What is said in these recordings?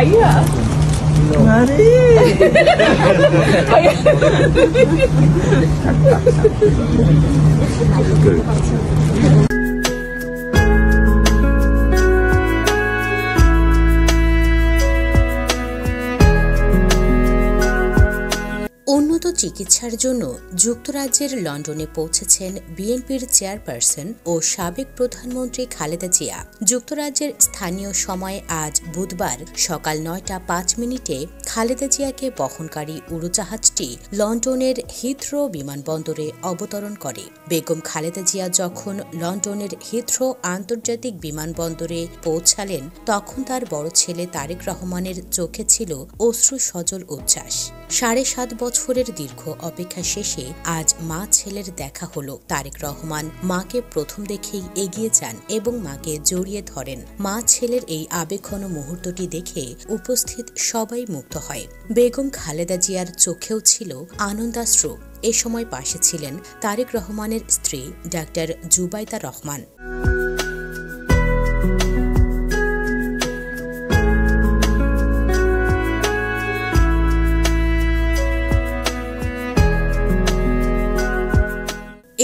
ভাইয়া উন্নত চিকিৎসার জন্য যুক্তরাজ্যের লন্ডনে পৌঁছেছেন বিএনপির চেয়ারপারসন ও সাবেক প্রধানমন্ত্রী খালেদা জিয়া। যুক্তরাজ্যের স্থানীয় সময় আজ বুধবার সকাল ৯টা ৫ খালেদা জিয়াকে বহনকারী উড়োজাহাজটি লন্ডনের হিথ্রো বিমানবন্দরে অবতরণ করে। বেগম খালেদা জিয়া যখন লন্ডনের হিথ্রো আন্তর্জাতিক বিমানবন্দরে পৌঁছালেন তখন তার বড় ছেলে তারেক রহমানের চোখে ছিল অশ্রু সজল উচ্ছ্বাস। ৭.৫ বছরের দীর্ঘ অপেক্ষা শেষে আজ মা ছেলের দেখা হলো। তারেক রহমান মাকে প্রথম দেখেই এগিয়ে যান এবং মাকে জড়িয়ে ধরেন। মা ছেলের এই আবেগঘন মুহূর্তটি দেখে উপস্থিত সবাই মুগ্ধ হয়। বেগম খালেদা জিয়ার চোখেও ছিল আনন্দাশ্রু। এ সময় পাশে ছিলেন তারেক রহমানের স্ত্রী ডাক্তার জুবাইদা রহমান।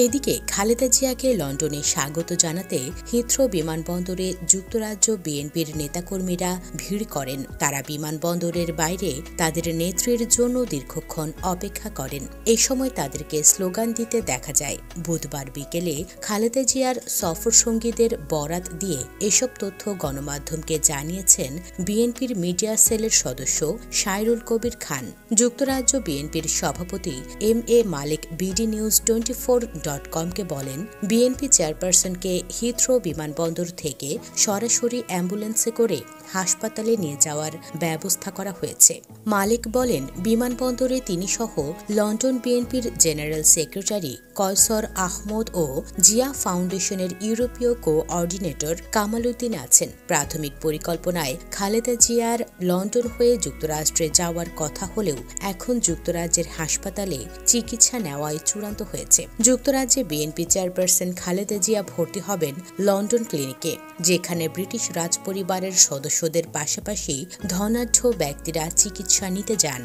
এদিকে খালেদা জিয়াকে লন্ডনে স্বাগত জানাতে হিথ্রো বিমানবন্দরে যুক্তরাজ্য বিএনপির নেতাকর্মীরা ভিড় করেন। তারা বিমানবন্দরের বাইরে তাদের নেত্রীর জন্য দীর্ঘক্ষণ অপেক্ষা করেন। এই সময় তাদেরকে স্লোগান দিতে দেখা যায়। বুধবার বিকেলে খালেদা জিয়ার সফরসঙ্গীদের বরাত দিয়ে এসব তথ্য গণমাধ্যমকে জানিয়েছেন বিএনপির মিডিয়া সেলের সদস্য সাইরুল কবির খান। যুক্তরাজ্য বিএনপির সভাপতি এম.এ. মালিক বিডি নিউজ 24.com-কে বলেন, বিএনপি চেয়ারপারসনকে হিথ্রো বিমানবন্দর থেকে সরাসরি অ্যাম্বুলেন্সে করে হাসপাতালে নিয়ে যাওয়ার ব্যবস্থা করা হয়েছে। মালিক বলেন, বিমানবন্দরে তিনি সহ লন্ডন বিএনপির জেনারেল সেক্রেটারি কয়সর আহমদ ও জিয়া ফাউন্ডেশনের ইউরোপীয় কোঅর্ডিনেটর কামাল উদ্দিন আছেন। প্রাথমিক পরিকল্পনায় খালেদা জিয়ার লন্ডন হয়ে যুক্তরাষ্ট্রে যাওয়ার কথা হলেও এখন যুক্তরাজ্যের হাসপাতালে চিকিৎসা নেওয়াই চূড়ান্ত হয়েছে। যুক্তরাজ্যে বিএনপি চেয়ারপারসন খালেদা জিয়া ভর্তি হবেন লন্ডন ক্লিনিকে, যেখানে ব্রিটিশ রাজপরিবারের সদস্যদের পাশাপাশি ধনাঢ্য ব্যক্তিরা চিকিৎসা নিতে যান।